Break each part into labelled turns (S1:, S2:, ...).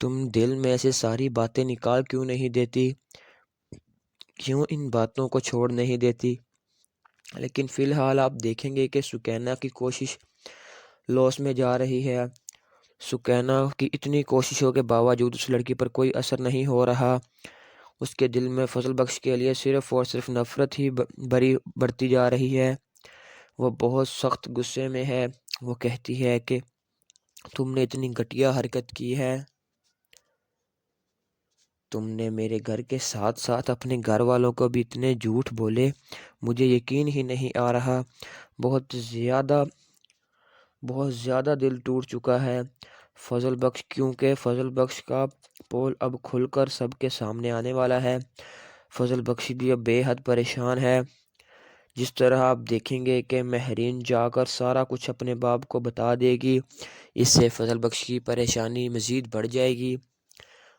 S1: تم دل میں سے ساری باتیں نکال کیوں نہیں دیتی؟ کیوں ان باتوں کو چھوڑ نہیں دیتی؟ لیکن فی الحال آپ دیکھیں گے کہ سکینہ کی کوشش لاس میں جا رہی ہے۔ سکینہ کی اتنی کوششوں کے باوجود اس لڑکی پر کوئی اثر نہیں ہو رہا۔ اس کے دل میں فضل بخش کے لیے صرف اور صرف نفرت ہی بڑھتی جا رہی ہے۔ وہ بہت سخت غصے میں ہے۔ وہ کہتی ہے کہ تم نے اتنی گھٹیا حرکت کی ہے۔ تم نے میرے گھر کے ساتھ ساتھ اپنے گھر والوں کو بھی اتنے جھوٹ بولے، مجھے یقین ہی نہیں آ رہا۔ بہت زیادہ دل ٹوٹ چکا ہے فضل بخش، کیونکہ فضل بخش کا پول اب کھل کر سب کے سامنے آنے والا ہے۔ فضل بخش بھی اب بے حد پریشان ہے۔ جس طرح آپ دیکھیں گے کہ مہرین جا کر سارا کچھ اپنے باپ کو بتا دے گی، اس سے فضل بخش کی پریشانی مزید بڑھ جائے گی۔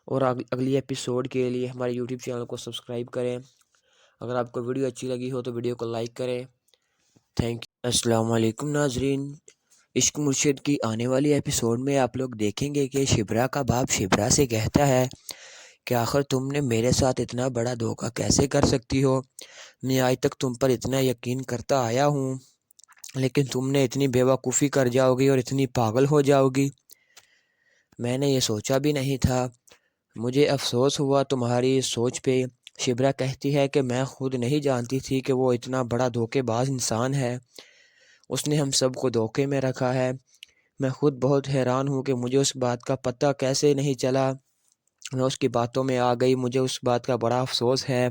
S1: اور اگلی ایپیسوڈ کے لیے ہمارے یوٹیوب چینل کو سبسکرائب کریں۔ اگر آپ کو ویڈیو اچھی لگی ہو تو ویڈیو کو لائک کریں۔ Thank you. السلام علیکم ناظرین، عشق مرشد کی آنے والی ایپیسوڈ میں آپ لوگ دیکھیں گے کہ شبرا کا باپ شبرا سے کہتا ہے کہ آخر تم نے میرے ساتھ اتنا بڑا دھوکہ کیسے کر سکتی ہو؟ میں آج تک تم پر اتنا یقین کرتا آیا ہوں، لیکن تم نے اتنی بیوقوفی کر جاؤ گی اور اتنی پاگل ہو جاؤ گی، میں نے یہ سوچا بھی نہیں تھا۔ مجھے افسوس ہوا تمہاری اس سوچ پہ۔ شبرا کہتی ہے کہ میں خود نہیں جانتی تھی کہ وہ اتنا بڑا دھوکے باز انسان ہے، اس نے ہم سب کو دھوکے میں رکھا ہے۔ میں خود بہت حیران ہوں کہ مجھے اس بات کا پتہ کیسے نہیں چلا۔ میں اس کی باتوں میں آ گئی، مجھے اس بات کا بڑا افسوس ہے۔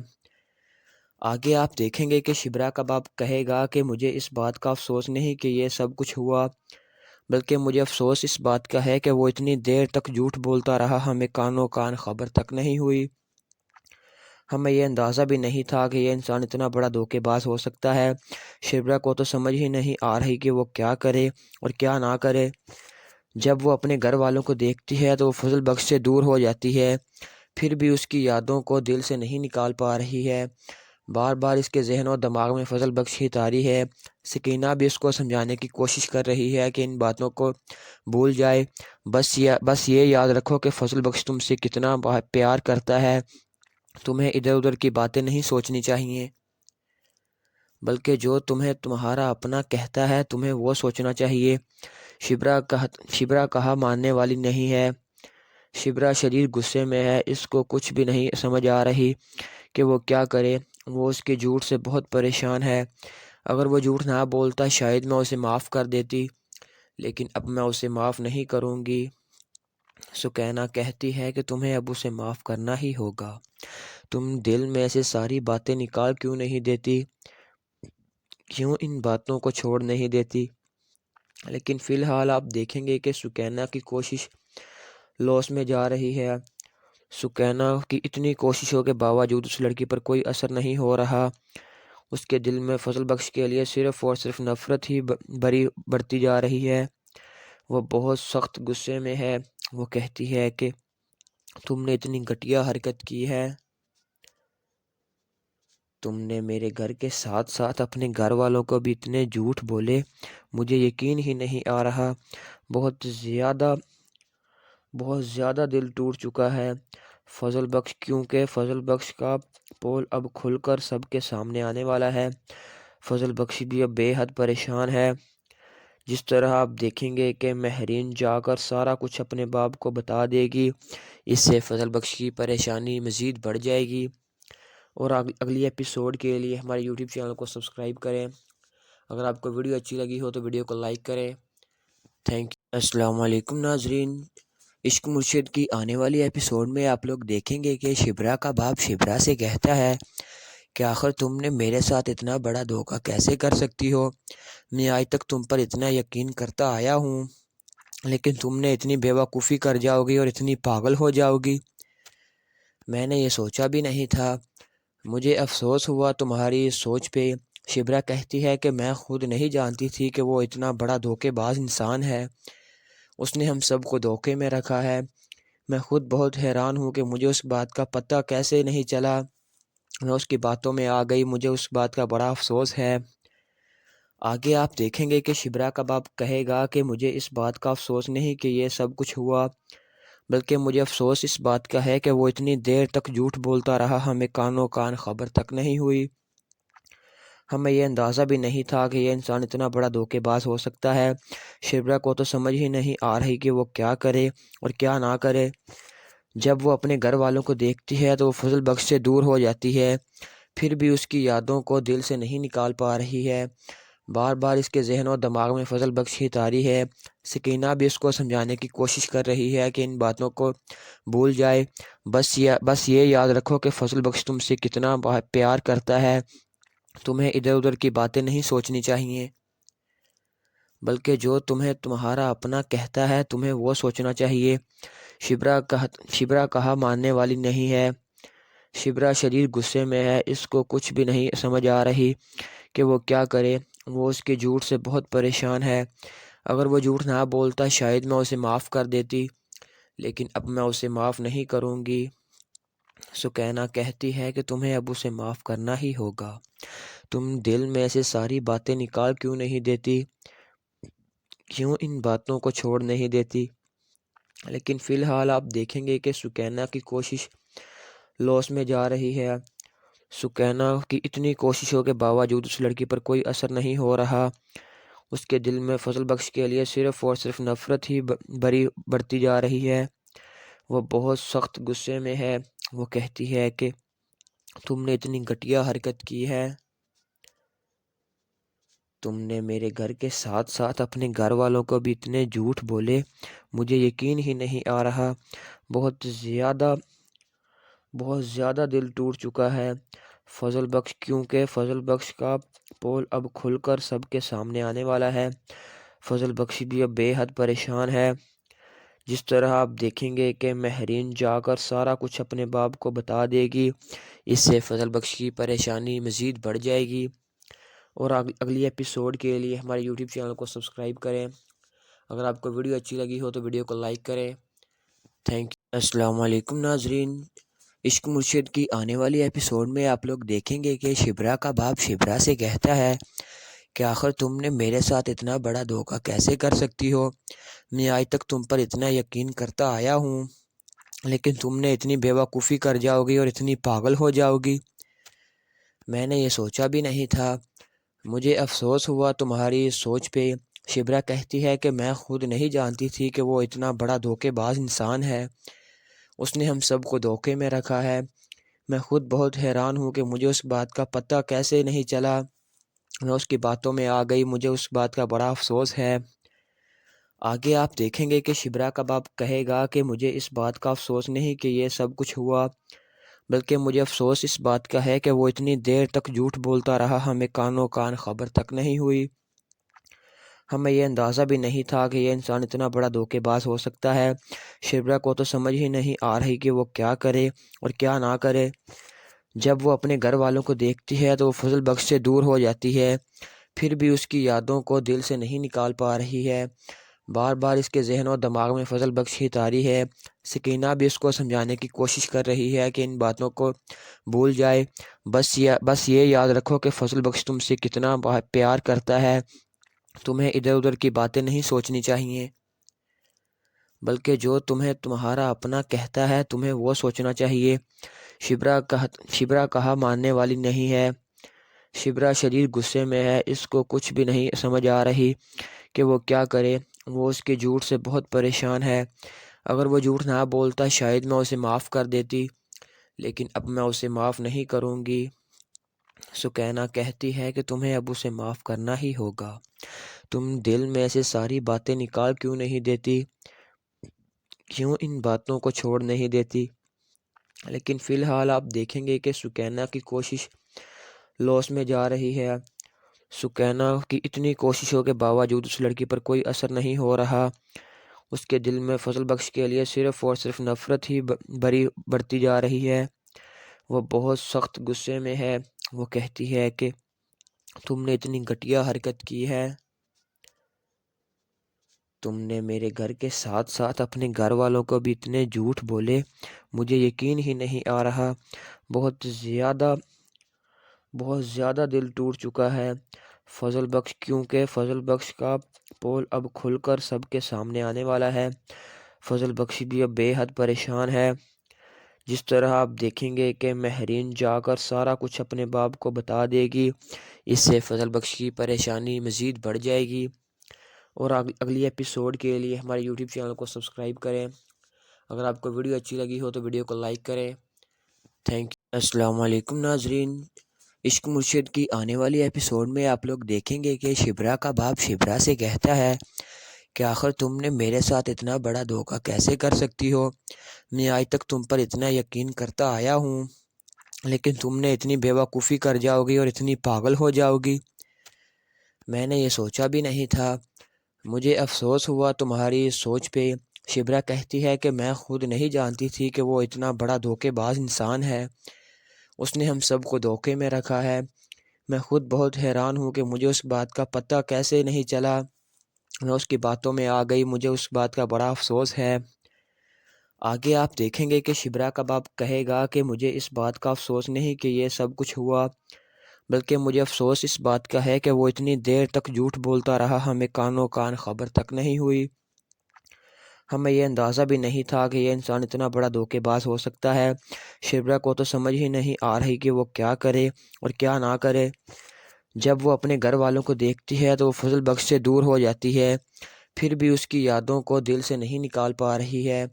S1: آگے آپ دیکھیں گے کہ شبرا کا باپ کہے گا کہ مجھے اس بات کا افسوس نہیں کہ یہ سب کچھ ہوا، بلکہ مجھے افسوس اس بات کا ہے کہ وہ اتنی دیر تک جھوٹ بولتا رہا، ہمیں کانوں کان خبر تک نہیں ہوئی۔ ہمیں یہ اندازہ بھی نہیں تھا کہ یہ انسان اتنا بڑا دھوکے باز ہو سکتا ہے۔ شبرا کو تو سمجھ ہی نہیں آ رہی کہ وہ کیا کرے اور کیا نہ کرے۔ جب وہ اپنے گھر والوں کو دیکھتی ہے تو وہ فضل بخش سے دور ہو جاتی ہے، پھر بھی اس کی یادوں کو دل سے نہیں نکال پا رہی ہے۔ بار بار اس کے ذہن و دماغ میں فضل بخش ہی طاری ہے۔ سکینہ بھی اس کو سمجھانے کی کوشش کر رہی ہے کہ ان باتوں کو بھول جائے، بس یہ یاد رکھو کہ فضل بخش تم سے کتنا پیار کرتا ہے، تمہیں ادھر ادھر کی باتیں نہیں سوچنی چاہیے، بلکہ جو تمہیں تمہارا اپنا کہتا ہے تمہیں وہ سوچنا چاہیے۔ شبرا کہا ماننے والی نہیں ہے۔ شبرا شدید غصے میں ہے، اس کو کچھ بھی نہیں سمجھ آ رہی کہ وہ کیا کرے۔ وہ اس کے جھوٹ سے بہت پریشان ہے۔ اگر وہ جھوٹ نہ بولتا شاید میں اسے معاف کر دیتی، لیکن اب میں اسے معاف نہیں کروں گی۔ سکینہ کہتی ہے کہ تمہیں اب اسے معاف کرنا ہی ہوگا۔ تم دل میں سے ساری باتیں نکال کیوں نہیں دیتی؟ کیوں ان باتوں کو چھوڑ نہیں دیتی؟ لیکن فی الحال آپ دیکھیں گے کہ سکینہ کی کوشش لاس میں جا رہی ہے۔ سکینہ کی اتنی کوششوں کے باوجود اس لڑکی پر کوئی اثر نہیں ہو رہا۔ اس کے دل میں فضل بخش کے لیے صرف اور صرف نفرت ہی بڑھتی جا رہی ہے۔ وہ بہت سخت غصے میں ہے۔ وہ کہتی ہے کہ تم نے اتنی گھٹیا حرکت کی ہے۔ تم نے میرے گھر کے ساتھ ساتھ اپنے گھر والوں کو بھی اتنے جھوٹ بولے، مجھے یقین ہی نہیں آ رہا۔ بہت زیادہ دل ٹوٹ چکا ہے فضل بخش، کیونکہ فضل بخش کا پول اب کھل کر سب کے سامنے آنے والا ہے۔ فضل بخش بھی اب بے حد پریشان ہے۔ جس طرح آپ دیکھیں گے کہ مہرین جا کر سارا کچھ اپنے باپ کو بتا دے گی، اس سے فضل بخش کی پریشانی مزید بڑھ جائے گی۔ اور اگلی ایپیسوڈ کے لیے ہمارے یوٹیوب چینل کو سبسکرائب کریں۔ اگر آپ کو ویڈیو اچھی لگی ہو تو ویڈیو کو لائک کریں۔ Thank you. السلام علیکم ناظرین، عشق مرشد کی آنے والی ایپیسوڈ میں آپ لوگ دیکھیں گے کہ شبرا کا باپ شبرا سے کہتا ہے کہ آخر تم نے میرے ساتھ اتنا بڑا دھوکہ کیسے کر سکتی ہو؟ میں آج تک تم پر اتنا یقین کرتا آیا ہوں، لیکن تم نے اتنی بیوقوفی کر جاؤ گی اور اتنی پاگل ہو جاؤ گی، میں نے یہ سوچا بھی نہیں تھا۔ مجھے افسوس ہوا تمہاری اس سوچ پہ۔ شبرا کہتی ہے کہ میں خود نہیں جانتی تھی کہ وہ اتنا بڑا دھوکے باز انسان ہے، اس نے ہم سب کو دھوکے میں رکھا ہے۔ میں خود بہت حیران ہوں کہ مجھے اس بات کا پتہ کیسے نہیں چلا۔ میں اس کی باتوں میں آ گئی، مجھے اس بات کا بڑا افسوس ہے۔ آگے آپ دیکھیں گے کہ شبرا کا باپ کہے گا کہ مجھے اس بات کا افسوس نہیں کہ یہ سب کچھ ہوا، بلکہ مجھے افسوس اس بات کا ہے کہ وہ اتنی دیر تک جھوٹ بولتا رہا، ہمیں کانوں کان خبر تک نہیں ہوئی۔ ہمیں یہ اندازہ بھی نہیں تھا کہ یہ انسان اتنا بڑا دھوکے باز ہو سکتا ہے۔ شبرا کو تو سمجھ ہی نہیں آ رہی کہ وہ کیا کرے اور کیا نہ کرے۔ جب وہ اپنے گھر والوں کو دیکھتی ہے تو وہ فضل بخش سے دور ہو جاتی ہے، پھر بھی اس کی یادوں کو دل سے نہیں نکال پا رہی ہے۔ بار بار اس کے ذہن و دماغ میں فضل بخش ہی طاری ہے۔ سکینہ بھی اس کو سمجھانے کی کوشش کر رہی ہے کہ ان باتوں کو بھول جائے، بس یہ یاد رکھو کہ فضل بخش تم سے کتنا پیار کرتا ہے، تمہیں ادھر ادھر کی باتیں نہیں سوچنی چاہیے، بلکہ جو تمہیں تمہارا اپنا کہتا ہے تمہیں وہ سوچنا چاہیے۔ شبرا کہا ماننے والی نہیں ہے۔ شبرا شدید غصے میں ہے، اس کو کچھ بھی نہیں سمجھ آ رہی کہ وہ کیا کرے۔ وہ اس کے جھوٹ سے بہت پریشان ہے۔ اگر وہ جھوٹ نہ بولتا شاید میں اسے معاف کر دیتی، لیکن اب میں اسے معاف نہیں کروں گی۔ سکینہ کہتی ہے کہ تمہیں اب اسے معاف کرنا ہی ہوگا۔ تم دل میں سے ساری باتیں نکال کیوں نہیں دیتی؟ کیوں ان باتوں کو چھوڑ نہیں دیتی؟ لیکن فی الحال آپ دیکھیں گے کہ سکینہ کی کوشش لاس میں جا رہی ہے۔ سکینہ کی اتنی کوششوں کے باوجود اس لڑکی پر کوئی اثر نہیں ہو رہا۔ اس کے دل میں فضل بخش کے لیے صرف اور صرف نفرت ہی بڑھتی جا رہی ہے۔ وہ بہت سخت غصے میں ہے۔ وہ کہتی ہے کہ تم نے اتنی گھٹیا حرکت کی ہے، تم نے میرے گھر کے ساتھ ساتھ اپنے گھر والوں کو بھی اتنے جھوٹ بولے، مجھے یقین ہی نہیں آ رہا۔ بہت زیادہ دل ٹوٹ چکا ہے فضل بخش، کیونکہ فضل بخش کا پول اب کھل کر سب کے سامنے آنے والا ہے۔ فضل بخش بھی اب بے حد پریشان ہے۔ جس طرح آپ دیکھیں گے کہ مہرین جا کر سارا کچھ اپنے باپ کو بتا دے گی، اس سے فضل بخش کی پریشانی مزید بڑھ جائے گی۔ اور اگلی ایپیسوڈ کے لیے ہمارے یوٹیوب چینل کو سبسکرائب کریں۔ اگر آپ کو ویڈیو اچھی لگی ہو تو ویڈیو کو لائک کریں۔ Thank you. السلام علیکم ناظرین، عشق مرشد کی آنے والی ایپیسوڈ میں آپ لوگ دیکھیں گے کہ شبرا کا باپ شبرا سے کہتا ہے کہ آخر تم نے میرے ساتھ اتنا بڑا دھوکہ کیسے کر سکتی ہو؟ میں آج تک تم پر اتنا یقین کرتا آیا ہوں، لیکن تم نے اتنی بیوقوفی کر جاؤ گی اور اتنی پاگل ہو جاؤ گی، میں نے یہ سوچا بھی نہیں تھا۔ مجھے افسوس ہوا تمہاری اس سوچ پہ۔ شبرا کہتی ہے کہ میں خود نہیں جانتی تھی کہ وہ اتنا بڑا دھوکے باز انسان ہے، اس نے ہم سب کو دھوکے میں رکھا ہے۔ میں خود بہت حیران ہوں کہ مجھے اس بات کا پتہ کیسے نہیں چلا، میں اس کی باتوں میں آ گئی، مجھے اس بات کا بڑا افسوس ہے۔ آگے آپ دیکھیں گے کہ شبرا کا باپ کہے گا کہ مجھے اس بات کا افسوس نہیں کہ یہ سب کچھ ہوا، بلکہ مجھے افسوس اس بات کا ہے کہ وہ اتنی دیر تک جھوٹ بولتا رہا، ہمیں کانوں کان خبر تک نہیں ہوئی۔ ہمیں یہ اندازہ بھی نہیں تھا کہ یہ انسان اتنا بڑا دھوکے باز ہو سکتا ہے۔ شبرا کو تو سمجھ ہی نہیں آ رہی کہ وہ کیا کرے اور کیا نہ کرے۔ جب وہ اپنے گھر والوں کو دیکھتی ہے تو وہ فضل بخش سے دور ہو جاتی ہے، پھر بھی اس کی یادوں کو دل سے نہیں نکال پا رہی ہے۔ بار بار اس کے ذہن و دماغ میں فضل بخش ہی طاری ہے۔ سکینہ بھی اس کو سمجھانے کی کوشش کر رہی ہے کہ ان باتوں کو بھول جائے، بس یہ یاد رکھو کہ فضل بخش تم سے کتنا پیار کرتا ہے، تمہیں ادھر ادھر کی باتیں نہیں سوچنی چاہیے، بلکہ جو تمہیں تمہارا اپنا کہتا ہے تمہیں وہ سوچنا چاہیے۔ شبرا کہا ماننے والی نہیں ہے۔ شبرا شدید غصے میں ہے، اس کو کچھ بھی نہیں سمجھ آ رہی کہ وہ کیا کرے۔ وہ اس کے جھوٹ سے بہت پریشان ہے۔ اگر وہ جھوٹ نہ بولتا شاید میں اسے معاف کر دیتی، لیکن اب میں اسے معاف نہیں کروں گی۔ سکینہ کہتی ہے کہ تمہیں اب اسے معاف کرنا ہی ہوگا۔ تم دل میں سے ساری باتیں نکال کیوں نہیں دیتی؟ کیوں ان باتوں کو چھوڑ نہیں دیتی؟ لیکن فی الحال آپ دیکھیں گے کہ سکینہ کی کوشش لاس میں جا رہی ہے۔ سکینہ کی اتنی کوششوں کے باوجود اس لڑکی پر کوئی اثر نہیں ہو رہا۔ اس کے دل میں فضل بخش کے لیے صرف اور صرف نفرت ہی بڑھتی جا رہی ہے۔ وہ بہت سخت غصے میں ہے۔ وہ کہتی ہے کہ تم نے اتنی گھٹیا حرکت کی ہے، تم نے میرے گھر کے ساتھ ساتھ اپنے گھر والوں کو بھی اتنے جھوٹ بولے، مجھے یقین ہی نہیں آ رہا۔ بہت زیادہ دل ٹوٹ چکا ہے فضل بخش، کیونکہ فضل بخش کا پول اب کھل کر سب کے سامنے آنے والا ہے۔ فضل بخش بھی اب بے حد پریشان ہے۔ جس طرح آپ دیکھیں گے کہ مہرین جا کر سارا کچھ اپنے باپ کو بتا دے گی، اس سے فضل بخش کی پریشانی مزید بڑھ جائے گی۔ اور اگلی ایپیسوڈ کے لیے ہمارے یوٹیوب چینل کو سبسکرائب کریں۔ اگر آپ کو ویڈیو اچھی لگی ہو تو ویڈیو کو لائک کریں۔ Thank you. السلام علیکم ناظرین، عشق مرشد کی آنے والی ایپیسوڈ میں آپ لوگ دیکھیں گے کہ شبرا کا باپ شبرا سے کہتا ہے کہ آخر تم نے میرے ساتھ اتنا بڑا دھوکہ کیسے کر سکتی ہو؟ میں آج تک تم پر اتنا یقین کرتا آیا ہوں، لیکن تم نے اتنی بیوقوفی کر جاؤ گی اور اتنی پاگل ہو جاؤ گی، میں نے یہ سوچا بھی نہیں تھا۔ مجھے افسوس ہوا تمہاری اس سوچ پہ۔ شبرا کہتی ہے کہ میں خود نہیں جانتی تھی کہ وہ اتنا بڑا دھوکے باز انسان ہے، اس نے ہم سب کو دھوکے میں رکھا ہے۔ میں خود بہت حیران ہوں کہ مجھے اس بات کا پتہ کیسے نہیں چلا، میں اس کی باتوں میں آ گئی، مجھے اس بات کا بڑا افسوس ہے۔ آگے آپ دیکھیں گے کہ شبرا کا باپ کہے گا کہ مجھے اس بات کا افسوس نہیں کہ یہ سب کچھ ہوا، بلکہ مجھے افسوس اس بات کا ہے کہ وہ اتنی دیر تک جھوٹ بولتا رہا، ہمیں کانوں کان خبر تک نہیں ہوئی، ہمیں یہ اندازہ بھی نہیں تھا کہ یہ انسان اتنا بڑا دھوکے باز ہو سکتا ہے۔ شبرا کو تو سمجھ ہی نہیں آ رہی کہ وہ کیا کرے اور کیا نہ کرے۔ جب وہ اپنے گھر والوں کو دیکھتی ہے تو وہ فضل بخش سے دور ہو جاتی ہے، پھر بھی اس کی یادوں کو دل سے نہیں نکال پا رہی ہے۔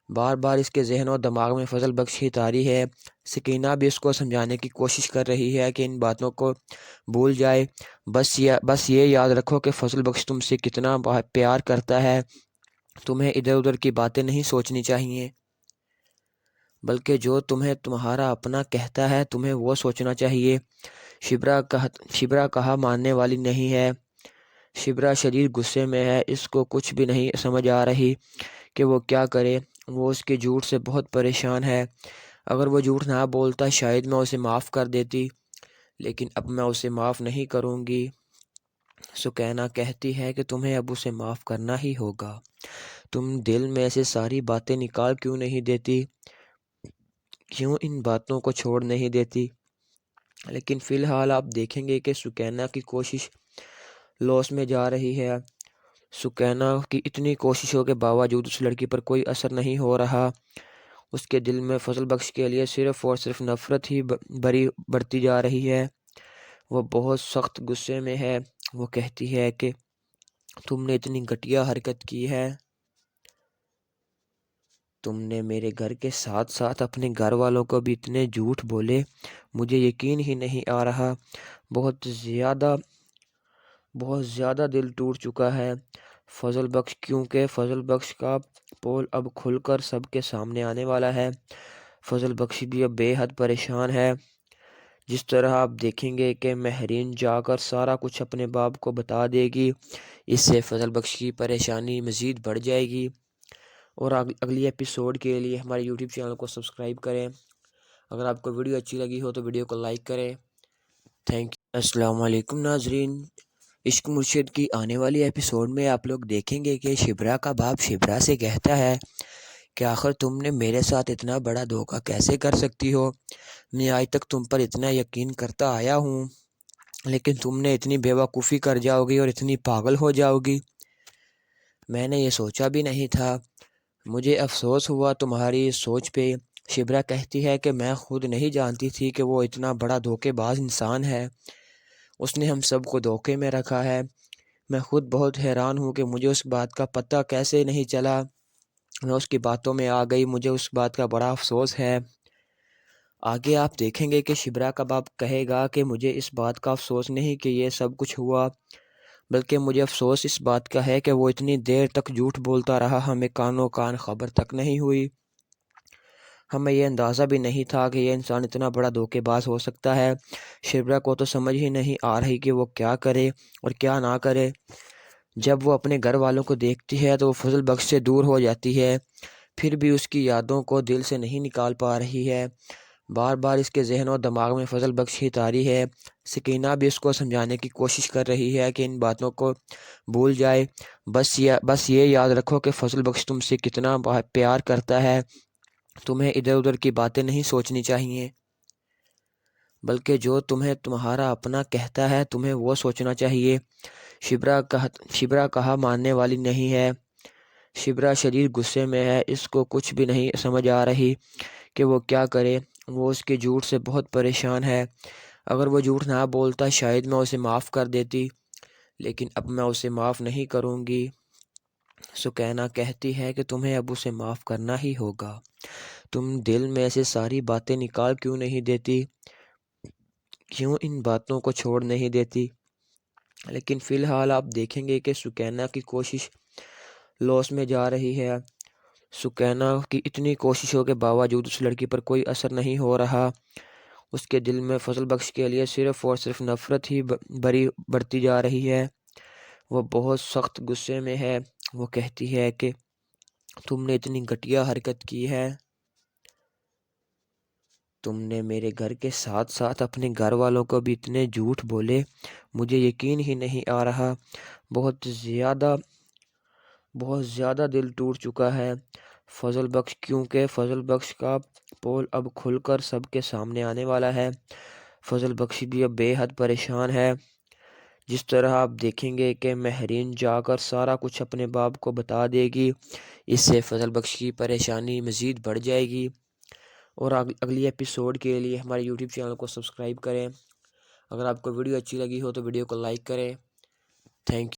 S1: بار بار اس کے ذہن و دماغ میں فضل بخش ہی طاری ہے۔ سکینہ بھی اس کو سمجھانے کی کوشش کر رہی ہے کہ ان باتوں کو بھول جائے، بس یہ یاد رکھو کہ فضل بخش تم سے کتنا پیار کرتا ہے، تمہیں ادھر ادھر کی باتیں نہیں سوچنی چاہیے، بلکہ جو تمہیں تمہارا اپنا کہتا ہے تمہیں وہ سوچنا چاہیے۔ شبرا کہا ماننے والی نہیں ہے۔ شبرا شدید غصے میں ہے، اس کو کچھ بھی نہیں سمجھ آ رہی کہ وہ کیا کرے۔ وہ اس کے جھوٹ سے بہت پریشان ہے۔ اگر وہ جھوٹ نہ بولتا شاید میں اسے معاف کر دیتی، لیکن اب میں اسے معاف نہیں کروں گی۔ سکینہ کہتی ہے کہ تمہیں اب اسے معاف کرنا ہی ہوگا، تم دل میں سے ساری باتیں نکال کیوں نہیں دیتی، کیوں ان باتوں کو چھوڑ نہیں دیتی؟ لیکن فی الحال آپ دیکھیں گے کہ سکینہ کی کوشش لاس میں جا رہی ہے۔ سکینہ کی اتنی کوششوں کے باوجود اس لڑکی پر کوئی اثر نہیں ہو رہا، اس کے دل میں فضل بخش کے لیے صرف اور صرف نفرت ہی بڑھتی جا رہی ہے۔ وہ بہت سخت غصے میں ہے۔ وہ کہتی ہے کہ تم نے اتنی گھٹیا حرکت کی ہے، تم نے میرے گھر کے ساتھ ساتھ اپنے گھر والوں کو بھی اتنے جھوٹ بولے، مجھے یقین ہی نہیں آ رہا، بہت زیادہ دل ٹوٹ چکا ہے فضل بخش، کیونکہ فضل بخش کا پول اب کھل کر سب کے سامنے آنے والا ہے۔ فضل بخش بھی اب بے حد پریشان ہے۔ جس طرح آپ دیکھیں گے کہ مہرین جا کر سارا کچھ اپنے باپ کو بتا دے گی، اس سے فضل بخش کی پریشانی مزید بڑھ جائے گی۔ اور اگلی ایپیسوڈ کے لیے ہمارے یوٹیوب چینل کو سبسکرائب کریں۔ اگر آپ کو ویڈیو اچھی لگی ہو تو ویڈیو کو لائک کریں۔ Thank you. السلام علیکم ناظرین، عشق مرشد کی آنے والی ایپیسوڈ میں آپ لوگ دیکھیں گے کہ شبرا کا باپ شبرا سے کہتا ہے کہ آخر تم نے میرے ساتھ اتنا بڑا دھوکہ کیسے کر سکتی ہو؟ میں آج تک تم پر اتنا یقین کرتا آیا ہوں، لیکن تم نے اتنی بیوقوفی کر جاؤ گی اور اتنی پاگل ہو جاؤ گی، میں نے یہ سوچا بھی نہیں تھا۔ مجھے افسوس ہوا تمہاری اس سوچ پہ۔ شبرا کہتی ہے کہ میں خود نہیں جانتی تھی کہ وہ اتنا بڑا دھوکے باز انسان ہے، اس نے ہم سب کو دھوکے میں رکھا ہے۔ میں خود بہت حیران ہوں کہ مجھے اس بات کا پتہ کیسے نہیں چلا، میں اس کی باتوں میں آ گئی، مجھے اس بات کا بڑا افسوس ہے۔ آگے آپ دیکھیں گے کہ شبرا کا باپ کہے گا کہ مجھے اس بات کا افسوس نہیں کہ یہ سب کچھ ہوا، بلکہ مجھے افسوس اس بات کا ہے کہ وہ اتنی دیر تک جھوٹ بولتا رہا، ہمیں کانوں کان خبر تک نہیں ہوئی، ہمیں یہ اندازہ بھی نہیں تھا کہ یہ انسان اتنا بڑا دھوکے باز ہو سکتا ہے۔ شبرا کو تو سمجھ ہی نہیں آ رہی کہ وہ کیا کرے اور کیا نہ کرے۔ جب وہ اپنے گھر والوں کو دیکھتی ہے تو وہ فضل بخش سے دور ہو جاتی ہے، پھر بھی اس کی یادوں کو دل سے نہیں نکال پا رہی ہے۔ بار بار اس کے ذہن و دماغ میں فضل بخش ہی طاری ہے۔ سکینہ بھی اس کو سمجھانے کی کوشش کر رہی ہے کہ ان باتوں کو بھول جائے، بس یہ یاد رکھو کہ فضل بخش تم سے کتنا پیار کرتا ہے، تمہیں ادھر ادھر کی باتیں نہیں سوچنی چاہیے، بلکہ جو تمہیں تمہارا اپنا کہتا ہے تمہیں وہ سوچنا چاہیے۔ شبرا کہا ماننے والی نہیں ہے۔ شبرا شدید غصے میں ہے، اس کو کچھ بھی نہیں سمجھ آ رہی کہ وہ کیا کرے۔ وہ اس کے جھوٹ سے بہت پریشان ہے۔ اگر وہ جھوٹ نہ بولتا شاید میں اسے معاف کر دیتی، لیکن اب میں اسے معاف نہیں کروں گی۔ سکینہ کہتی ہے کہ تمہیں اب اسے معاف کرنا ہی ہوگا۔ تم دل میں سے ساری باتیں نکال کیوں نہیں دیتی؟ کیوں ان باتوں کو چھوڑ نہیں دیتی؟ لیکن فی الحال آپ دیکھیں گے کہ سکینہ کی کوشش لاس میں جا رہی ہے۔ سکینہ کی اتنی کوششوں کے باوجود اس لڑکی پر کوئی اثر نہیں ہو رہا۔ اس کے دل میں فضل بخش کے لیے صرف اور صرف نفرت ہی بڑھتی جا رہی ہے۔ وہ بہت سخت غصے میں ہے۔ وہ کہتی ہے کہ تم نے اتنی گھٹیا حرکت کی ہے۔ تم نے میرے گھر کے ساتھ ساتھ اپنے گھر والوں کو بھی اتنے جھوٹ بولے، مجھے یقین ہی نہیں آ رہا۔ بہت زیادہ دل ٹوٹ چکا ہے فضل بخش، کیونکہ فضل بخش کا پول اب کھل کر سب کے سامنے آنے والا ہے۔ فضل بخش بھی اب بے حد پریشان ہے۔ جس طرح آپ دیکھیں گے کہ مہرین جا کر سارا کچھ اپنے باپ کو بتا دے گی، اس سے فضل بخش کی پریشانی مزید بڑھ جائے گی۔ اور اگلی ایپیسوڈ کے لیے ہمارے یوٹیوب چینل کو سبسکرائب کریں۔ اگر آپ کو ویڈیو اچھی لگی ہو تو ویڈیو کو لائک کریں۔ Thank you.